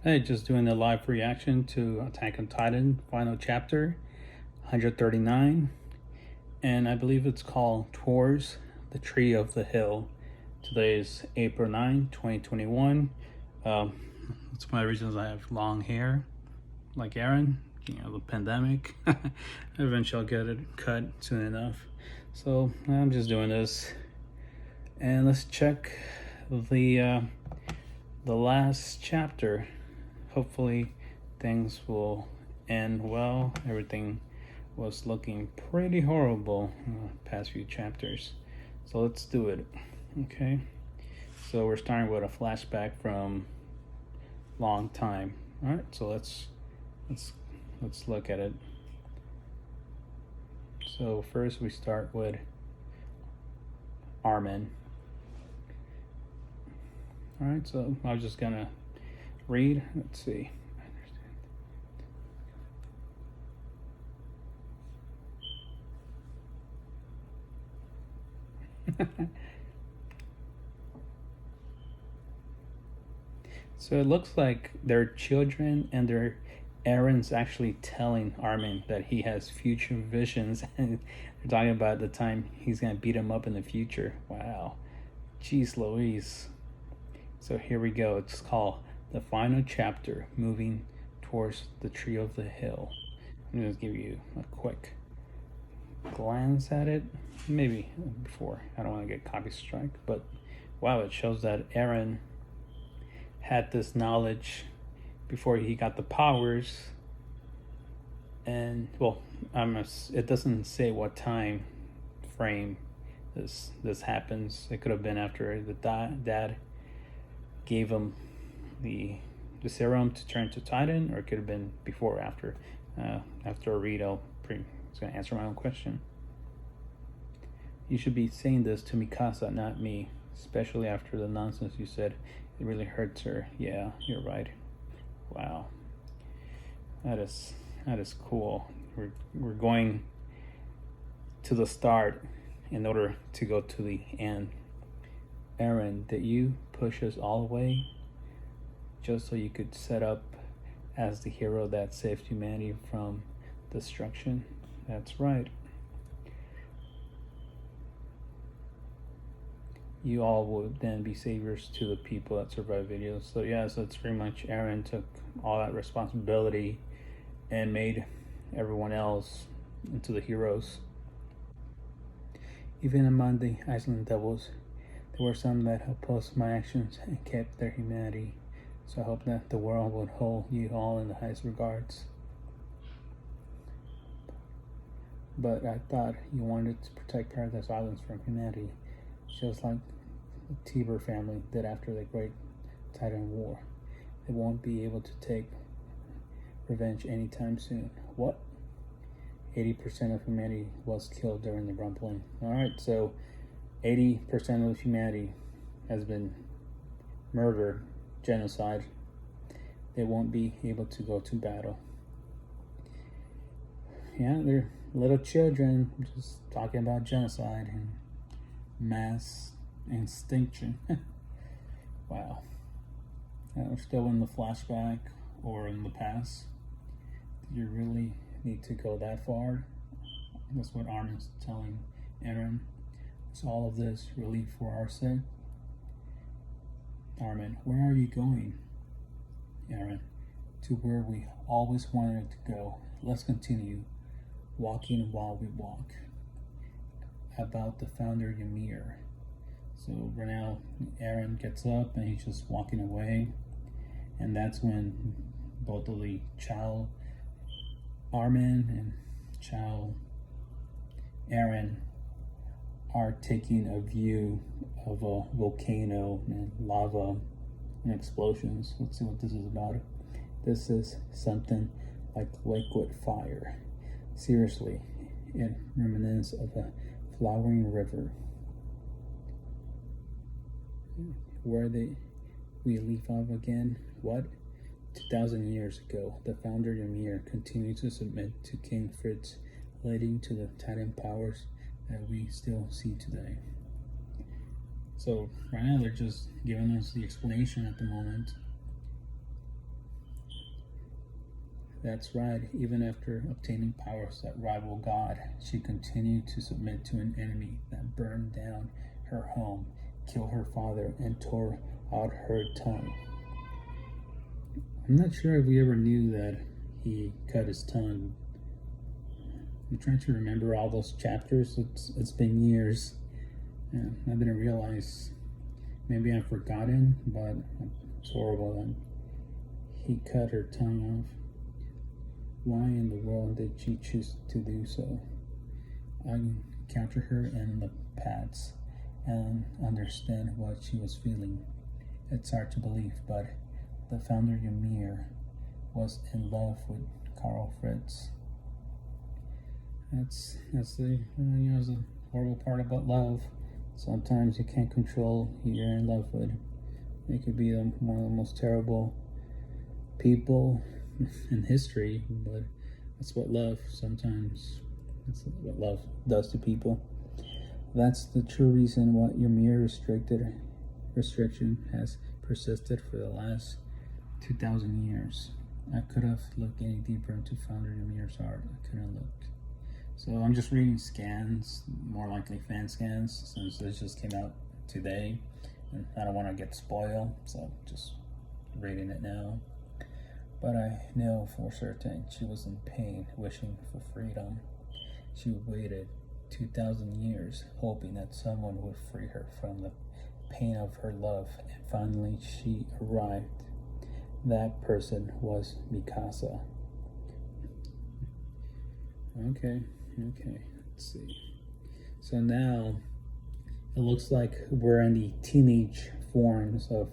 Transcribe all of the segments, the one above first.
Hey, just doing a live reaction to Attack on Titan final chapter 139, and I believe it's called Towards the Tree of the Hill. Today is April 9, 2021. That's one of the reasons I have long hair, like Aaron. The pandemic. Eventually, I'll get it cut soon enough. So I'm just doing this, and let's check the last chapter. Hopefully things will end well. Everything was looking pretty horrible past few chapters. So let's do it. Okay. So we're starting with a flashback from long time. All right. So let's look at it. So first we start with Armin. All right. So I'm just gonna read. Let's see. So it looks like their children and their Aaron's actually telling Armin that he has future visions, and they're talking about the time he's gonna beat him up in the future. Wow. Jeez Louise. So here we go. It's called The Final Chapter, Moving Towards the Tree of the Hill. I'm going to give you a quick glance at it. Maybe before. I don't want to get copy strike. But wow, it shows that Eren had this knowledge before he got the powers. And, well, it doesn't say what time frame this happens. It could have been after the dad gave him the serum to turn to Titan, or it could have been before or after. After I read, it's going to answer my own question. You should be saying this to Mikasa, not me, especially after the nonsense you said. It really hurts her. Yeah, you're right. Wow, that is cool. We're going to the start in order to go to the end. Eren, did you push us all away just so you could set up as the hero that saved humanity from destruction? That's right. You all would then be saviors to the people that survived videos. So yeah, so it's pretty much Eren took all that responsibility and made everyone else into the heroes. Even among the Iceland devils, there were some that opposed my actions and kept their humanity. So I hope that the world would hold you all in the highest regards. But I thought you wanted to protect Paradise Islands from humanity, just like the Tiber family did after the Great Titan War. They won't be able to take revenge anytime soon. What? 80% of humanity was killed during the rumbling. Alright, so 80% of humanity has been murdered, genocide. They won't be able to go to battle. Yeah, they're little children just talking about genocide and mass extinction. Wow. We're still in the flashback or in the past. Do you really need to go that far? That's what Armin's telling Eren. Is all of this really for our sake? Armin, where are you going? Eren, to where we always wanted to go. Let's continue walking while we walk. About the founder Ymir. So right now Eren gets up and he's just walking away, and that's when both of the Chao Armin and Chao Eren are taking a view of a volcano and lava and explosions. Let's see what this is about. This is something like liquid fire. Seriously, it reminds of a flowering river. Where we leave off again? What? 2,000 years ago, the founder Ymir continued to submit to King Fritz, leading to the Titan powers that we still see today. So right now they're just giving us the explanation at the moment. That's right, even after obtaining powers that rival God, she continued to submit to an enemy that burned down her home, killed her father, and tore out her tongue. I'm not sure if we ever knew that he cut his tongue. I'm trying to remember all those chapters. It's been years. And I didn't realize. Maybe I've forgotten, but it's horrible that he cut her tongue off. Why in the world did she choose to do so? I encountered her in the paths and understand what she was feeling. It's hard to believe, but the founder Ymir was in love with Carl Fritz. That's the the horrible part about love. Sometimes you can't control who you're in love with. It could be one of the most terrible people in history, but that's what love does to people. That's the true reason why Ymir restriction has persisted for the last 2,000 years. I could have looked any deeper into Founder Ymir's heart. I couldn't look. So I'm just reading scans, more likely fan scans, since this just came out today, and I don't want to get spoiled, so just reading it now. But I know for certain she was in pain, wishing for freedom. She waited 2,000 years, hoping that someone would free her from the pain of her love, and finally she arrived. That person was Mikasa. Okay, let's see. So now it looks like we're in the teenage forms of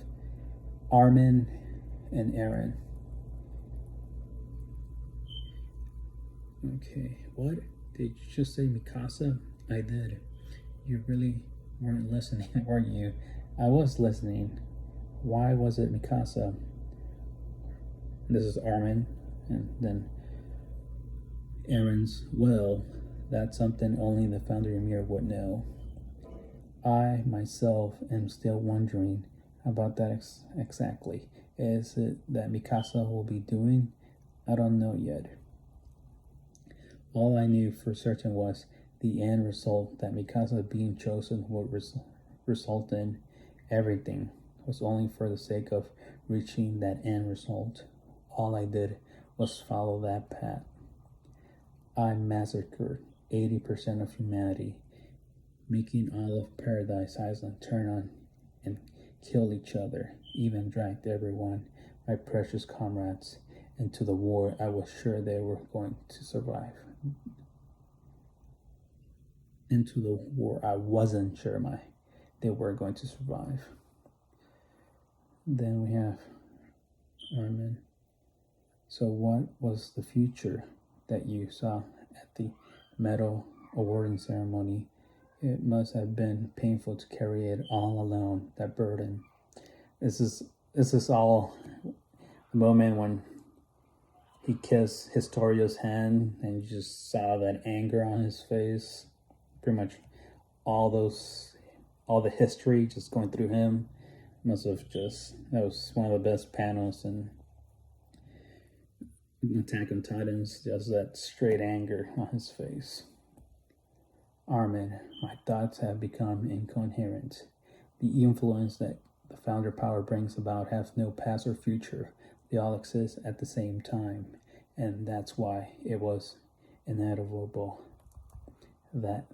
Armin and Eren. Okay, what? Did you just say Mikasa? I did. You really weren't listening, were you? I was listening. Why was it Mikasa? This is Armin, and then Eren's, well, that's something only the founder Ymir would know. I myself am still wondering about that exactly. Is it that Mikasa will be doing? I don't know yet. All I knew for certain was the end result, that Mikasa being chosen would result in everything was only for the sake of reaching that end result. All I did was follow that path. I massacred 80% of humanity, making all of Paradise Island turn on and kill each other, even dragged everyone, my precious comrades, into the war I was sure they were going to survive. Into the war I wasn't sure they were going to survive. Then we have Armin. So what was the future that you saw at the medal awarding ceremony? It must have been painful to carry it all alone, that burden. This is all the moment when he kissed Historia's hand and you just saw that anger on his face. Pretty much all the history just going through him. That was one of the best panels in Attack on Titans, just that straight anger on his face. Armin, my thoughts have become incoherent. The influence that the founder power brings about has no past or future. They all exist at the same time, and that's why it was inevitable that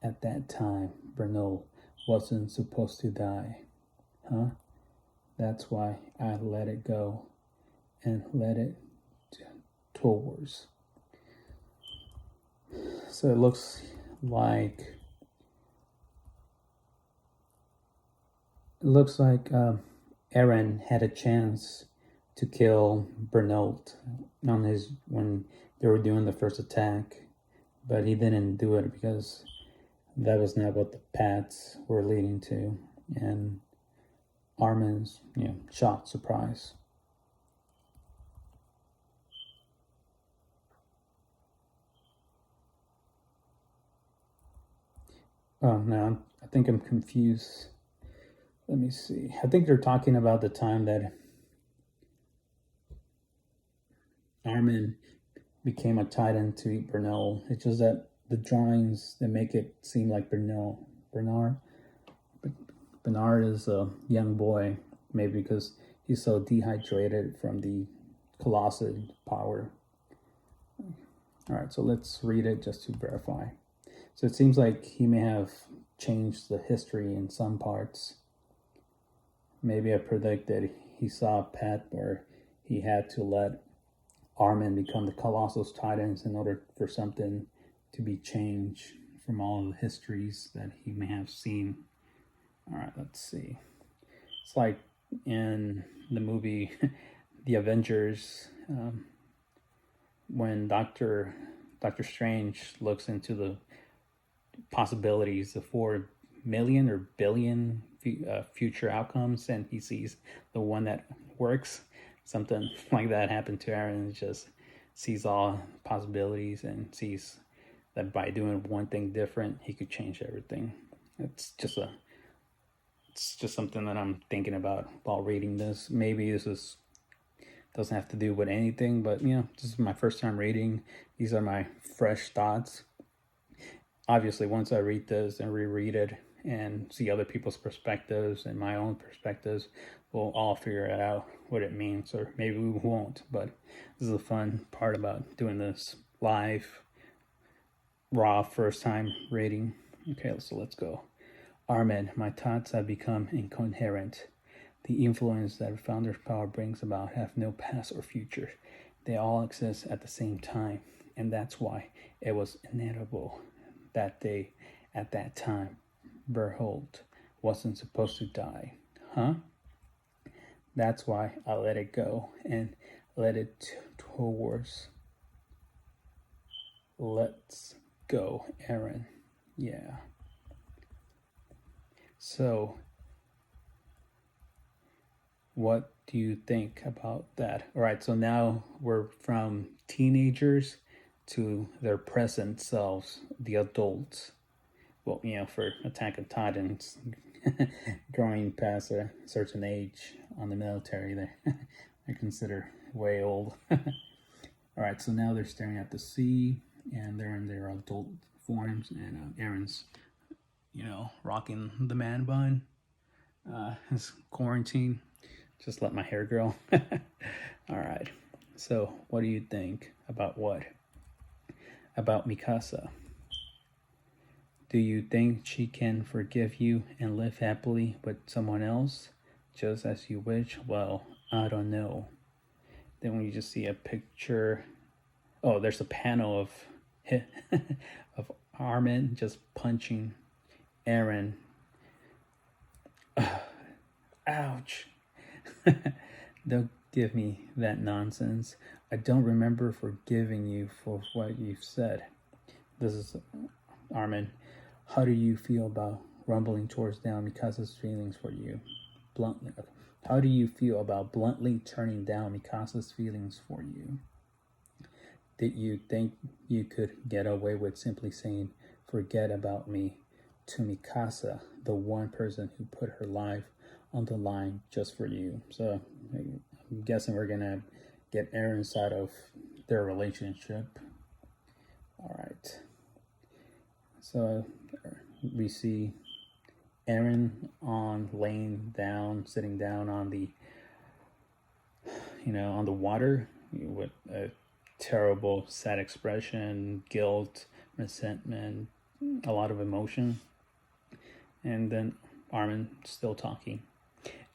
at that time, Bernold wasn't supposed to die. Huh? That's why I let it go and led it towards. So it looks like Eren had a chance to kill Bernold when they were doing the first attack, but he didn't do it because that was not what the paths were leading to, and Armin's shock surprise. Oh no, I think I'm confused. Let me see. I think they're talking about the time that Armin became a Titan to eat Bernal. It's just that the drawings that make it seem like Bernard is a young boy, maybe because he's so dehydrated from the Colossus power. All right, so let's read it just to verify. So it seems like he may have changed the history in some parts. Maybe I predict that he saw a path where he had to let Armin become the Colossus Titans in order for something to be changed from all of the histories that he may have seen. All right, let's see. It's like in the movie The Avengers, when Doctor Strange looks into the possibilities of 4 million or billion future outcomes, and he sees the one that works. Something like that happened to Eren. Just sees all possibilities and sees that by doing one thing different, he could change everything. It's just something that I'm thinking about while reading this. Maybe this doesn't have to do with anything, but this is my first time reading. These are my fresh thoughts. Obviously, once I read this and reread it and see other people's perspectives and my own perspectives, we'll all figure out what it means, or maybe we won't. But this is the fun part about doing this live, raw, first time reading. Okay, so let's go. Armin, my thoughts have become incoherent. The influence that Founder's power brings about have no past or future. They all exist at the same time, and that's why it was inevitable that day, at that time, Bertholdt wasn't supposed to die. Huh? That's why I let it go and let it towards. Let's go, Eren. Yeah. So, what do you think about that? All right, so now we're from teenagers to their present selves, the adults. Well, for Attack of Titans, growing past a certain age on the military, I consider way old. All right, so now they're staring at the sea, and they're in their adult forms, and Eren's, rocking the man bun. His quarantine. Just let my hair grow. All right. So, what do you think about what? About Mikasa. Do you think she can forgive you and live happily with someone else, just as you wish? Well, I don't know. Then we just see a picture. Oh, there's a panel of of Armin just punching Eren. Ouch. Don't give me that nonsense. I don't remember forgiving you for what you've said. This is Armin. How do you feel about rumbling towards down Mikasa's feelings for you? Bluntly. How do you feel about bluntly turning down Mikasa's feelings for you? Did you think you could get away with simply saying, forget about me, to Mikasa, the one person who put her life on the line just for you? So I'm guessing we're gonna get Eren's side of their relationship. All right. So we see Eren sitting down on the, on the water with a terrible, sad expression, guilt, resentment, a lot of emotion. And then Armin still talking.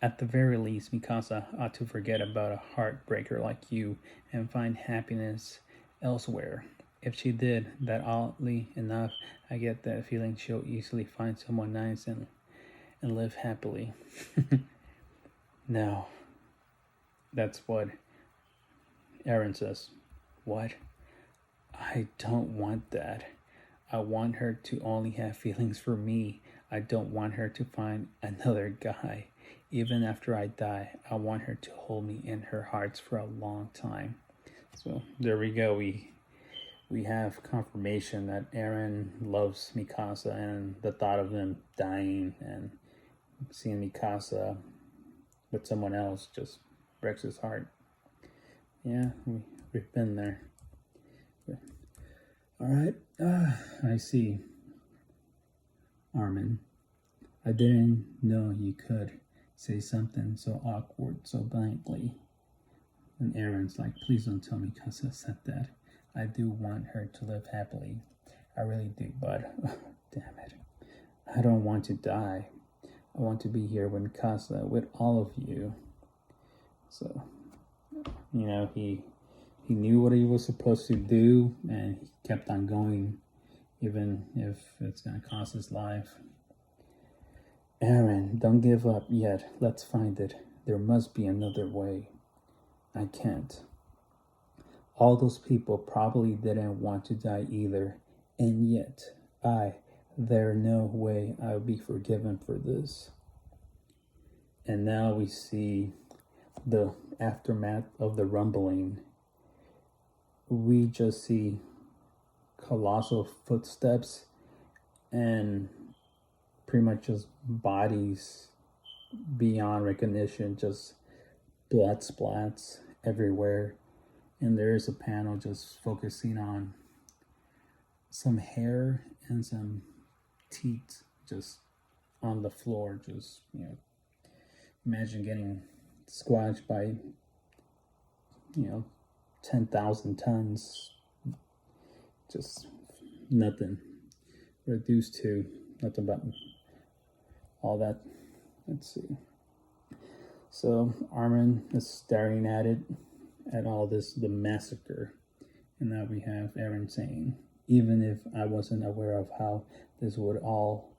At the very least, Mikasa ought to forget about a heartbreaker like you and find happiness elsewhere. If she did that, oddly enough, I get that feeling she'll easily find someone nice and live happily. No. That's what Eren says. What? I don't want that. I want her to only have feelings for me. I don't want her to find another guy. Even after I die, I want her to hold me in her hearts for a long time. So there we go. We have confirmation that Eren loves Mikasa, and the thought of him dying and seeing Mikasa with someone else just breaks his heart. Yeah, we've been there. All right. I see. Armin, I didn't know you could say something so awkward so blankly. And Aaron's like, please don't tell me Casa said that. I do want her to live happily. I really do, but damn it. I don't want to die. I want to be here with Casa, with all of you. So, he knew what he was supposed to do, and he kept on going, even if it's going to cost his life. Aaron, don't give up yet. Let's find it. There must be another way. I can't. All those people probably didn't want to die either, and yet there's no way I'll be forgiven for this. And now we see the aftermath of the rumbling. We just see colossal footsteps and pretty much just bodies beyond recognition, just blood splats everywhere. And there is a panel just focusing on some hair and some teeth just on the floor. Just, imagine getting squashed by, 10,000 tons. Just nothing. Reduced to nothing but all that. Let's see. So Armin is staring at all this, the massacre. And now we have Aaron saying, even if I wasn't aware of how this would all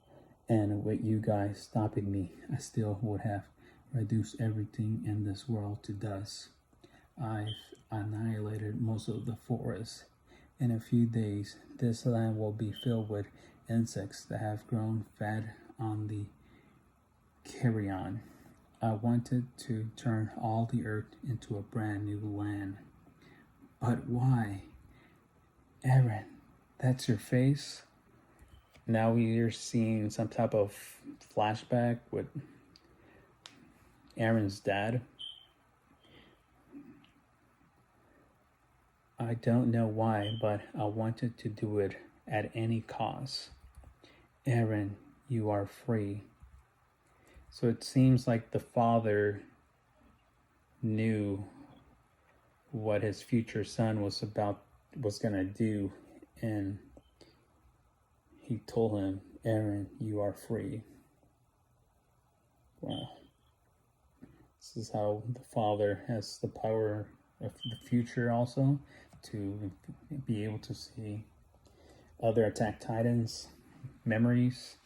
end with you guys stopping me, I still would have reduced everything in this world to dust. I've annihilated most of the forest. In a few days, this land will be filled with insects that have grown fed on the carrion. I wanted to turn all the earth into a brand new land. But why? Aaron, that's your face? Now we're seeing some type of flashback with Aaron's dad. I don't know why, but I wanted to do it at any cost. Aaron, you are free. So it seems like the father knew what his future son was gonna do, and he told him, Aaron, you are free. Wow. This is how the father has the power of the future also to be able to see other Attack Titans memories,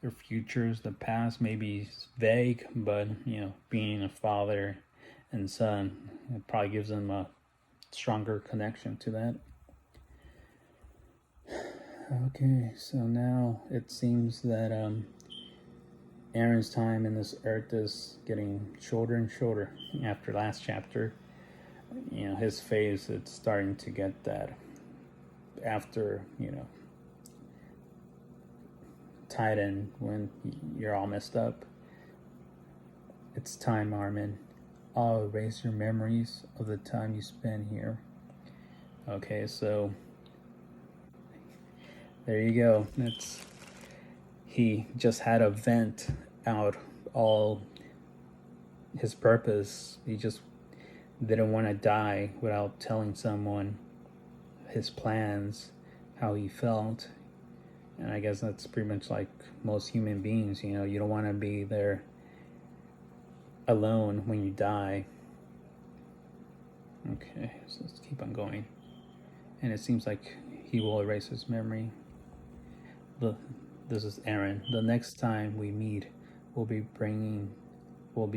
their futures, the past. Maybe it's vague, but being a father and son, it probably gives them a stronger connection to that. Okay, so now it seems that Aaron's time in this earth is getting shorter and shorter. After last chapter, his phase, it's starting to get that after, Titan, when you're all messed up. It's time, Armin. I'll erase your memories of the time you spent here. Okay, so there you go. He just had to vent out all his purpose. He just didn't want to die without telling someone his plans, how he felt. And I guess that's pretty much like most human beings. You don't want to be there alone when you die. Okay, so let's keep on going. And it seems like he will erase his memory. This is Aaron. The next time we meet, we'll be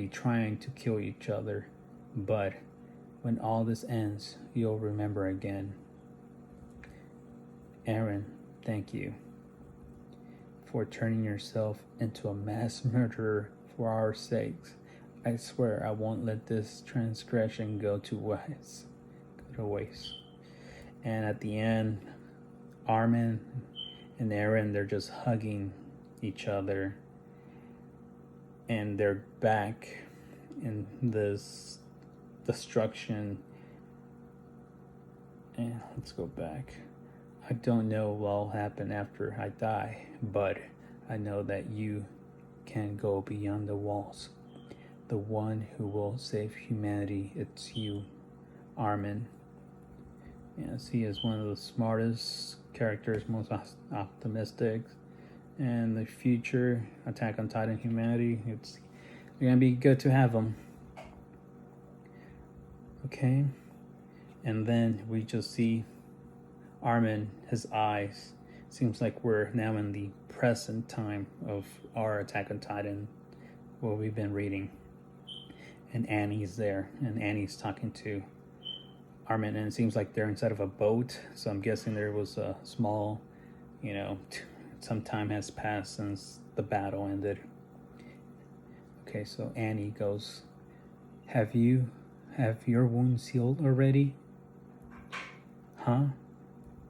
trying to kill each other. But when all this ends, you'll remember again. Aaron, thank you for turning yourself into a mass murderer for our sakes. I swear I won't let this transgression go to waste. And at the end, Armin and Aaron, they're just hugging each other, and they're back in this destruction And let's go back. I don't know what will happen after I die, but I know that you can go beyond the walls. The one who will save humanity, it's you, Armin. Yes, he is one of the smartest characters, most optimistic. And the future Attack on Titan humanity, it's gonna be good to have him. Okay, and then we just see Armin, his eyes. Seems like we're now in the present time of our Attack on Titan, what we've been reading. And Annie's there, and Annie's talking to Armin, and it seems like they're inside of a boat. So I'm guessing there was a small, some time has passed since the battle ended. Okay, so Annie goes, have your wounds healed already? Huh?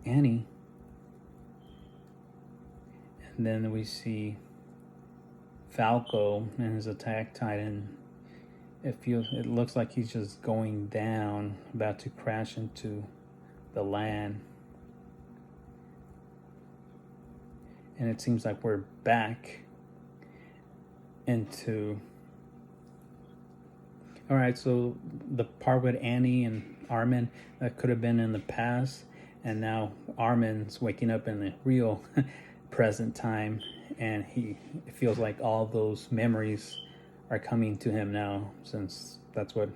Annie? And then we see Falco and his Attack Titan. It looks like he's just going down, about to crash into the land. And it seems like we're back into... Alright, so the part with Annie and Armin, that could have been in the past, and now Armin's waking up in the real present time, and it feels like all those memories are coming to him now, since that's what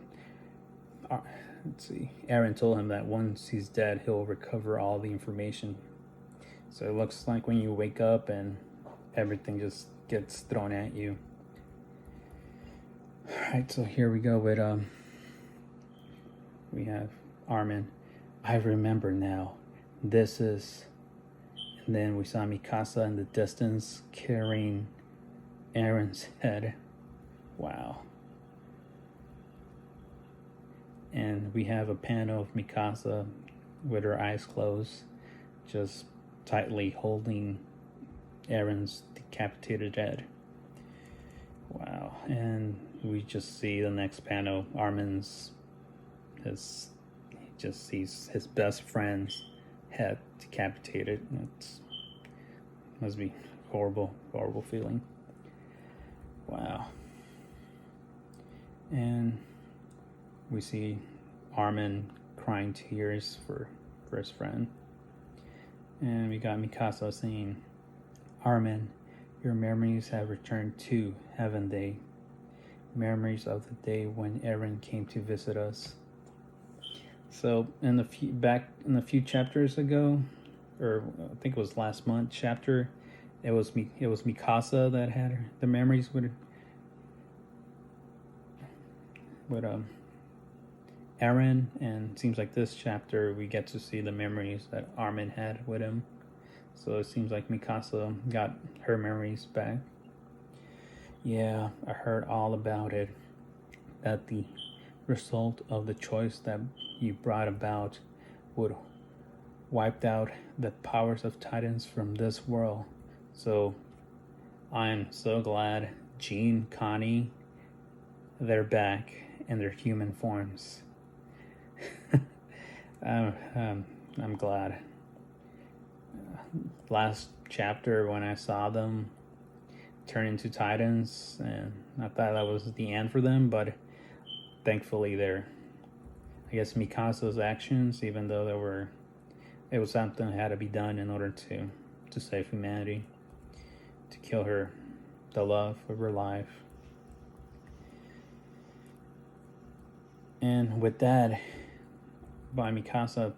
Eren told him, that once he's dead he'll recover all the information. So it looks like when you wake up and everything just gets thrown at you. Alright, so here we go with we have Armin. I remember now. This is... And then we saw Mikasa in the distance carrying Eren's head. Wow. And we have a panel of Mikasa with her eyes closed, just tightly holding Eren's decapitated head. Wow. And we just see the next panel, Armin's, he just sees his best friend's head decapitated. Must be horrible feeling. Wow. And we see Armin crying tears for his friend. And we got Mikasa saying, Armin, your memories have returned too, haven't they? Memories of the day when Eren came to visit us. So back in a few chapters ago, or I think it was last month chapter, it was Mikasa that had the memories with Eren, and it seems like this chapter we get to see the memories that Armin had with him. So it seems like Mikasa got her memories back. Yeah, I heard all about it. That the result of the choice that you brought about would wipe out the powers of Titans from this world. So I'm so glad Jean, Connie, they're back in their human forms. I'm glad. Last chapter when I saw them turn into Titans, and I thought that was the end for them, but thankfully I guess Mikasa's actions, even though it was something that had to be done in order to save humanity, to kill her, the love of her life. And with that, by Mikasa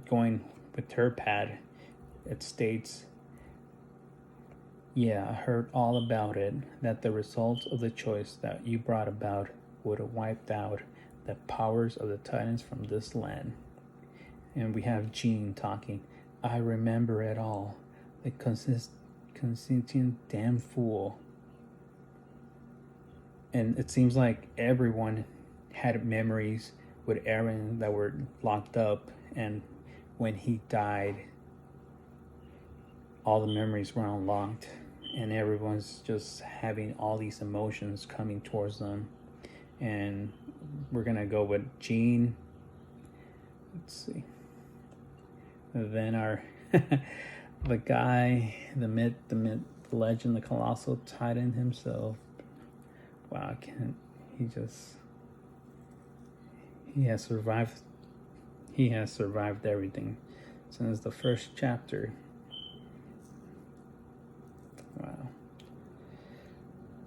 going with her pad, it states, yeah, I heard all about it, that the results of the choice that you brought about would have wiped out the powers of the Titans from this land. And we have Jean talking, I remember it all, the consistent damn fool. And it seems like everyone had memories with Eren that were locked up, and when he died, all the memories were unlocked, and everyone's just having all these emotions coming towards them. And we're gonna go with Jean. Let's see. then our the guy, the myth, the legend, the colossal titan himself. Wow, I can't. He has survived. He has survived everything since the first chapter. Wow.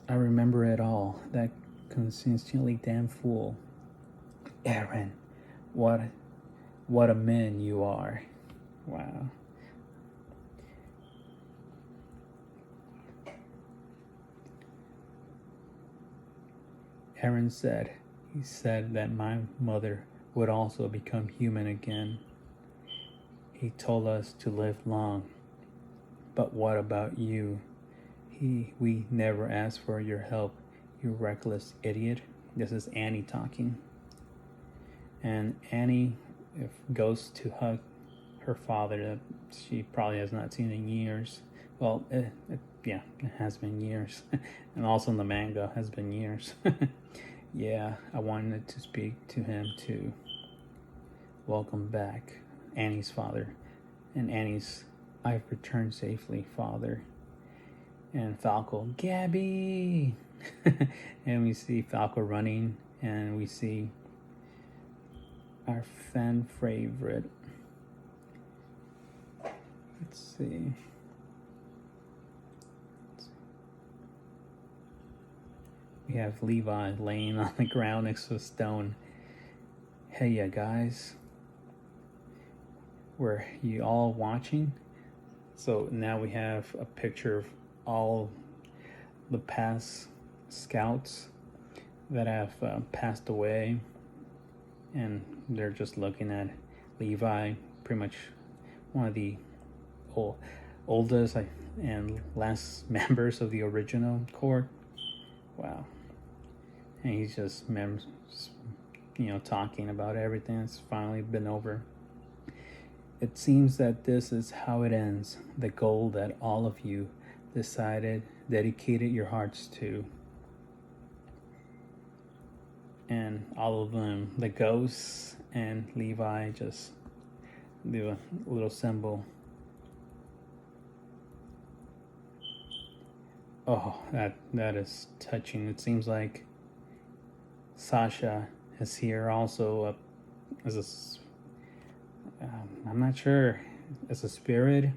I remember it all. That consistently damn fool. Eren, what a man you are. Wow. Eren he said that my mother would also become human again. He told us to live long. But what about you? We never asked for your help, you reckless idiot. This is Annie talking. And Annie goes to hug her father that she probably has not seen in years. Well, it has been years. And also in the manga has been years. Yeah, I wanted to speak to him too. Welcome back, Annie's father. And Annie's I've returned safely, father. And Falco, Gabby! And we see Falco running, and we see our fan favorite. Let's see. We have Levi laying on the ground next to a stone. Hey, ya guys. Were you all watching? So now we have a picture of all the past scouts that have passed away, and they're just looking at Levi, pretty much one of the oldest and last members of the original court. Wow. And he's just talking about everything that's finally been over. It seems that this is how it ends, the goal that all of you dedicated your hearts to. And all of them, the ghosts and Levi, just do a little symbol. Oh, that is touching. It seems like Sasha is here also as I'm not sure, as a spirit,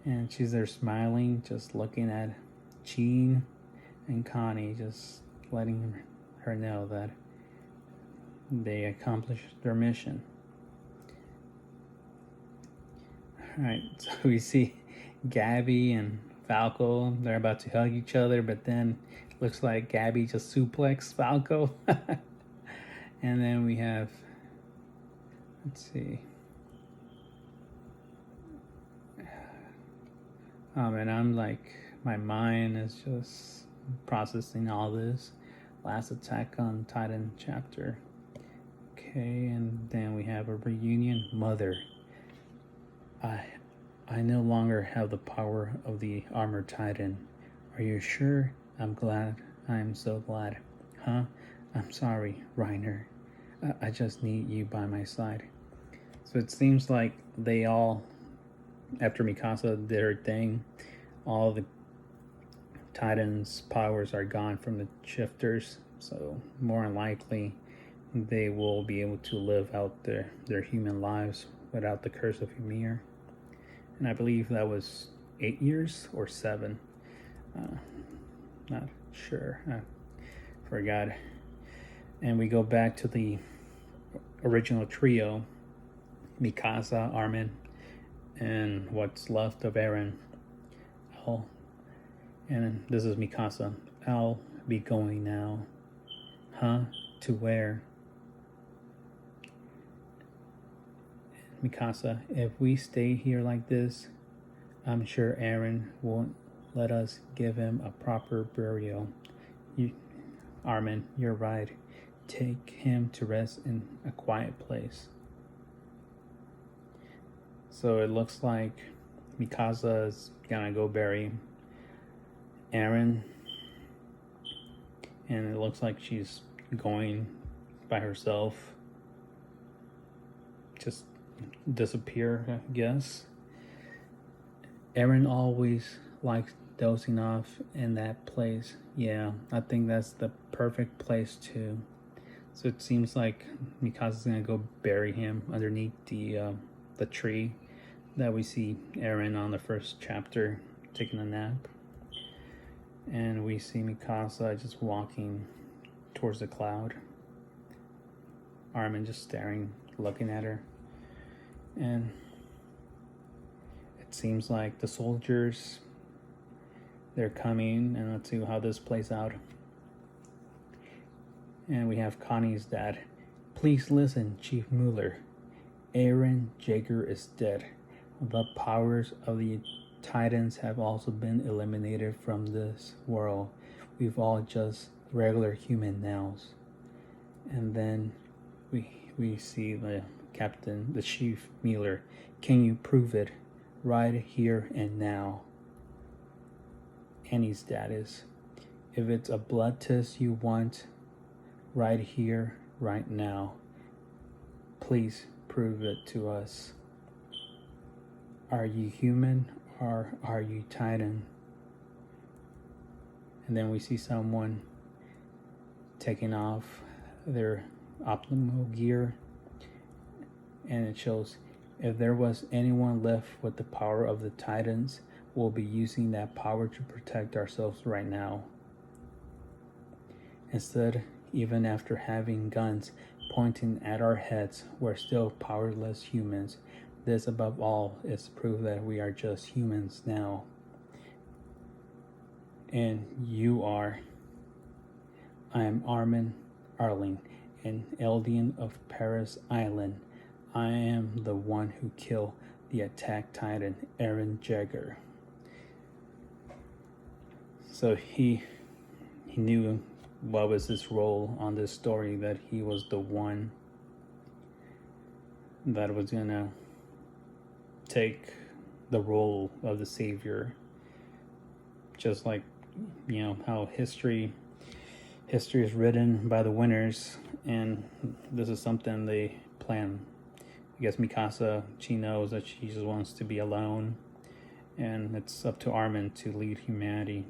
and she's there smiling, just looking at Jean and Connie, just letting her know that they accomplished their mission. Alright, so we see Gabby and Falco, they're about to hug each other, but then it looks like Gabby just suplexed Falco. And then we have, let's see. And I'm like, my mind is just processing all this. Last Attack on Titan chapter. Okay, and then we have a reunion. Mother, I no longer have the power of the armored titan. Are you sure? I'm glad. I'm so glad. Huh? I'm sorry, Reiner. I just need you by my side. So it seems like they all, after Mikasa did her thing, all the Titans' powers are gone from the shifters. So more than likely, they will be able to live out their human lives without the curse of Ymir. And I believe that was 8 years or 7. Not sure. I forgot. And we go back to the original trio: Mikasa, Armin, and what's left of Eren. And this is Mikasa. I'll be going now. Huh? To where? Mikasa, if we stay here like this, I'm sure Eren won't let us give him a proper burial. Armin, you're right. Take him to rest in a quiet place. So it looks like Mikasa is gonna go bury Eren, and it looks like she's going by herself. Just disappear, I guess. Eren always likes dozing off in that place. Yeah, I think that's the perfect place too. So it seems like Mikasa's gonna go bury him underneath the tree that we see Eren on the first chapter taking a nap. And we see Mikasa just walking towards the cloud. Armin just staring, looking at her. And it seems like the soldiers, they're coming, and let's see how this plays out. And we have Connie's dad. Please listen, Chief Mueller. Eren Jaeger is dead. The powers of the Titans have also been eliminated from this world. We've all just regular human now. And then we see the captain, the Chief Mueller. Can you prove it right here and now? Annie's dad is. If it's a blood test you want, right here, right now, please prove it to us. Are you human or are you Titan? And then we see someone taking off their optimal gear, and it shows if there was anyone left with the power of the Titans, we'll be using that power to protect ourselves right now. Instead, even after having guns pointing at our heads, we're still powerless humans. This, above all, is proof that we are just humans now. And you are. I am Armin Arling, an Eldian of Paris Island. I am the one who killed the attack titan, Eren Jaeger. So he knew what was his role on this story, that he was the one that was gonna take the role of the savior. Just like, you know, how history is written by the winners, and this is something they plan. I guess Mikasa, she knows that she just wants to be alone, and it's up to Armin to lead humanity.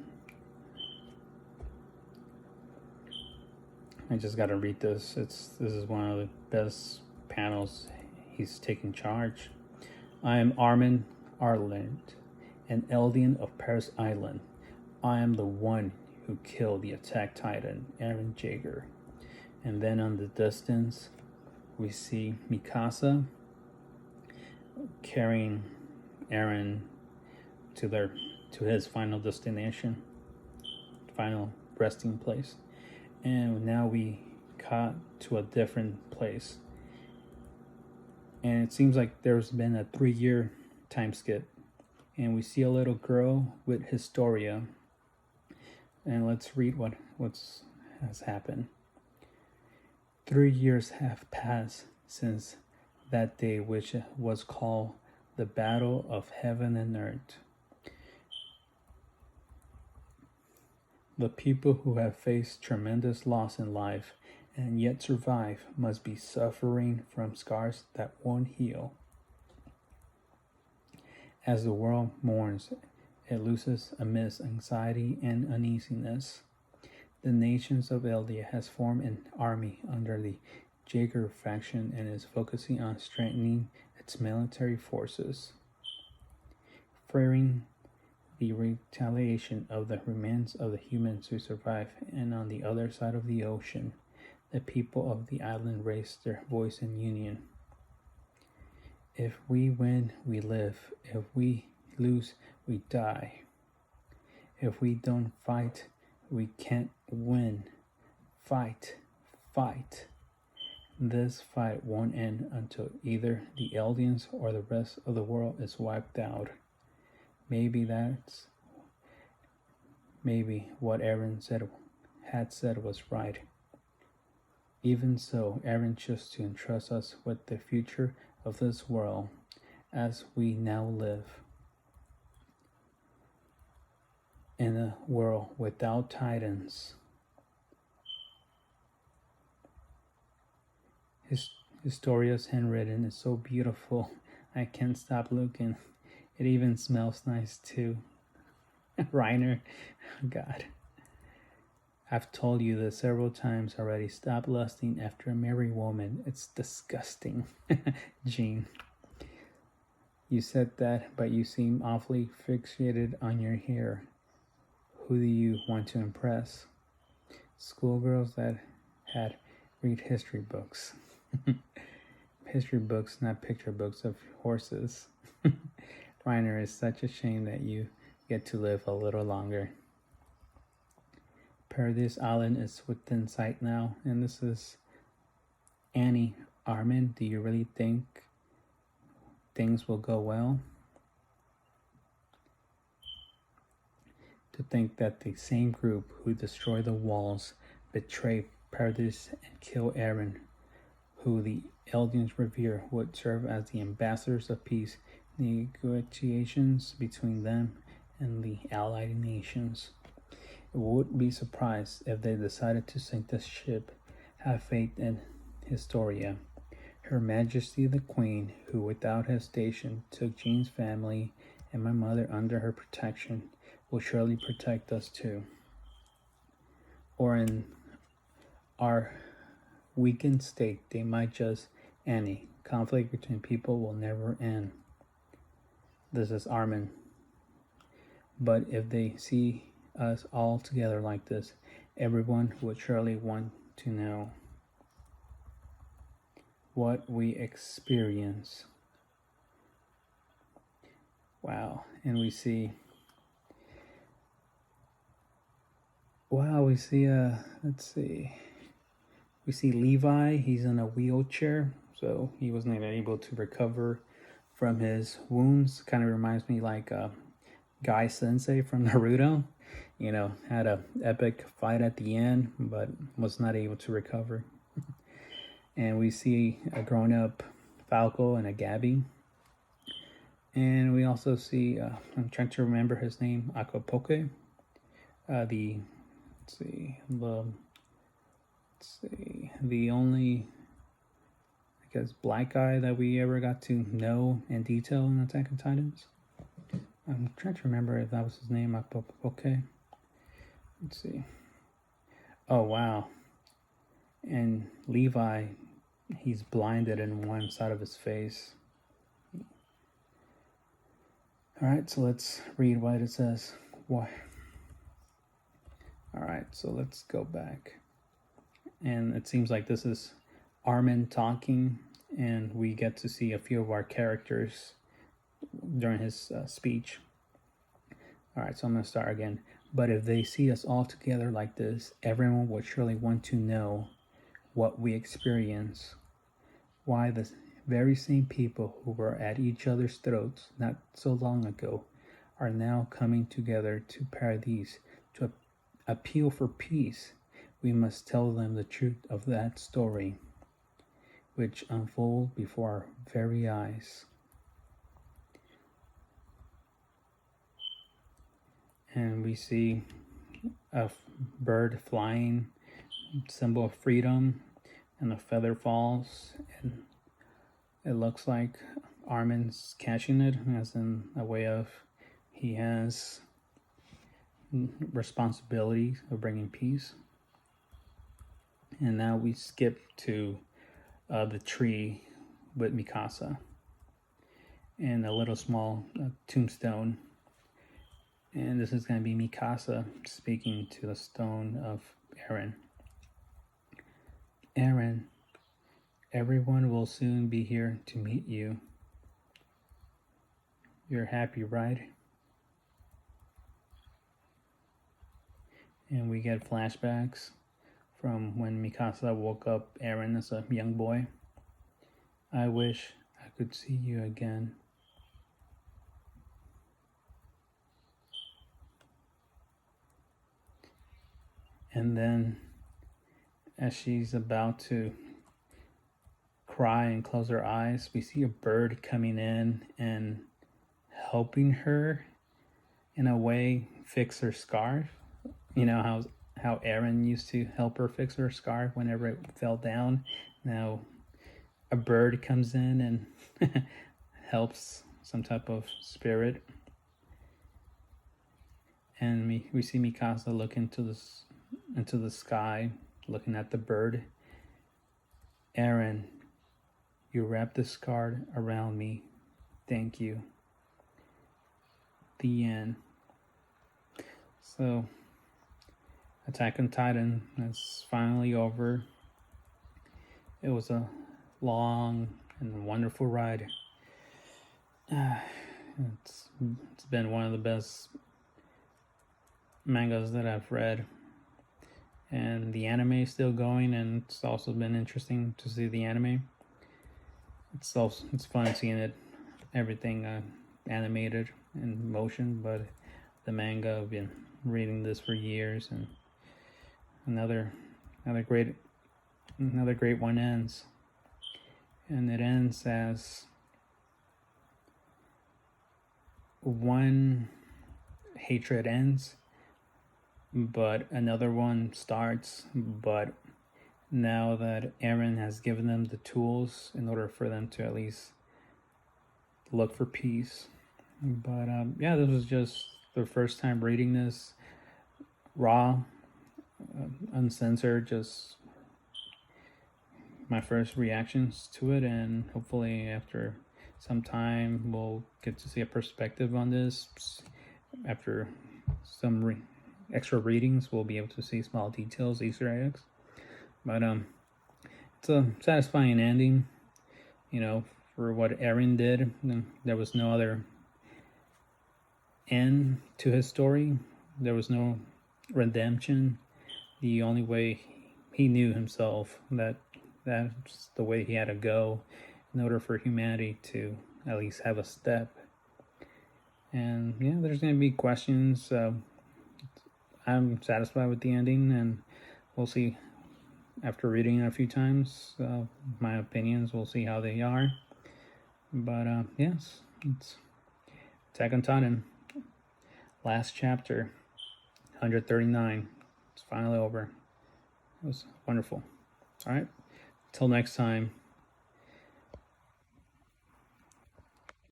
I just gotta read this. This is one of the best panels. He's taking charge. I am Armin Arland, an Eldian of Paris Island. I am the one who killed the attack titan, Eren Jaeger. And then on the distance, we see Mikasa carrying Eren to his final destination, final resting place. And now we cut to a different place. And it seems like there's been a 3-year time skip. And we see a little girl with Historia. And let's read what has happened. 3 years have passed since that day which was called the Battle of Heaven and Earth. The people who have faced tremendous loss in life and yet survive must be suffering from scars that won't heal. As the world mourns, it loses amidst anxiety and uneasiness. The nations of Eldia has formed an army under the Jaeger faction and is focusing on strengthening its military forces. Fearing the retaliation of the remains of the humans who survive, and on the other side of the ocean, the people of the island raised their voice in union. If we win, we live. If we lose, we die. If we don't fight, we can't win. Fight, fight. This fight won't end until either the Eldians or the rest of the world is wiped out. Maybe what Eren had said was right. Even so, Eren chose to entrust us with the future of this world as we now live. In a world without titans. Historia's handwritten is so beautiful. I can't stop looking. It even smells nice too. Reiner, God. I've told you this several times already. Stop lusting after a married woman. It's disgusting. Jean. You said that, but you seem awfully fixated on your hair. Who do you want to impress? Schoolgirls that had read history books. History books, not picture books of horses. Reiner, is such a shame that you get to live a little longer. Paradise Island is within sight now, and this is Annie. Armin, do you really think things will go well? To think that the same group who destroy the walls betray Paradise and kill Eren, who the Eldians revere, would serve as the ambassadors of peace negotiations between them and the allied nations. It would be surprised if they decided to sink the ship. Have faith in Historia. Her Majesty the Queen, who without hesitation took Jean's family and my mother under her protection, will surely protect us too. Or in our weakened state, they might just Annie. Conflict between people will never end. This is Armin. But if they see us all together like this, everyone would surely want to know what we experience. Wow. And we see let's see. We see Levi, he's in a wheelchair, so he wasn't able to recover from his wounds. Kind of reminds me like Guy Sensei from Naruto. You know, had an epic fight at the end, but was not able to recover. And we see a grown-up Falco and a Gabby. And we also see, I'm trying to remember his name, Akapoke. The only, I guess, black guy that we ever got to know in detail in Attack on Titans. I'm trying to remember if that was his name, Akapoke. Let's see. Oh, wow. And Levi, he's blinded in one side of his face. All right, so let's read what it says. Why? All right, so let's go back. And it seems like this is Armin talking, and we get to see a few of our characters during his speech. All right, so I'm going to start again. But if they see us all together like this, everyone would surely want to know what we experience. Why the very same people who were at each other's throats not so long ago are now coming together to Paradise to appeal for peace. We must tell them the truth of that story, which unfolds before our very eyes. And we see a bird flying, symbol of freedom, and a feather falls, and it looks like Armin's catching it, as in a way of he has responsibility of bringing peace. And now we skip to the tree with Mikasa and a little small tombstone. And this is going to be Mikasa speaking to the stone of Eren. Eren, everyone will soon be here to meet you. You're happy, right? And we get flashbacks from when Mikasa woke up Eren as a young boy. I wish I could see you again. And then, as she's about to cry and close her eyes, we see a bird coming in and helping her, in a way, fix her scarf. You know how Eren used to help her fix her scarf whenever it fell down. Now a bird comes in and helps some type of spirit. And we see Mikasa look into the sky, looking at the bird. Eren, you wrapped this card around me. Thank you. The end. So, Attack on Titan is finally over. It was a long and wonderful ride. It's been one of the best mangas that I've read, and the anime is still going, and it's also been interesting to see the anime. It's fun seeing it, everything animated in motion, but the manga, I've been reading this for years, and another great one ends, and it ends as one hatred ends, but another one starts. But now that Eren has given them the tools in order for them to at least look for peace. But yeah, this was just the first time reading this raw, uncensored, just my first reactions to it, and hopefully after some time we'll get to see a perspective on this. After some extra readings, we'll be able to see small details, Easter eggs. But it's a satisfying ending, for what Eren did. There was no other end to his story. There was no redemption. The only way he knew himself that's the way he had to go in order for humanity to at least have a step. And yeah, there's going to be questions. I'm satisfied with the ending, and we'll see after reading it a few times. My opinions, we'll see how they are. But yes, it's Attack on Titan. Last chapter, 139. It's finally over. It was wonderful. All right. Till next time.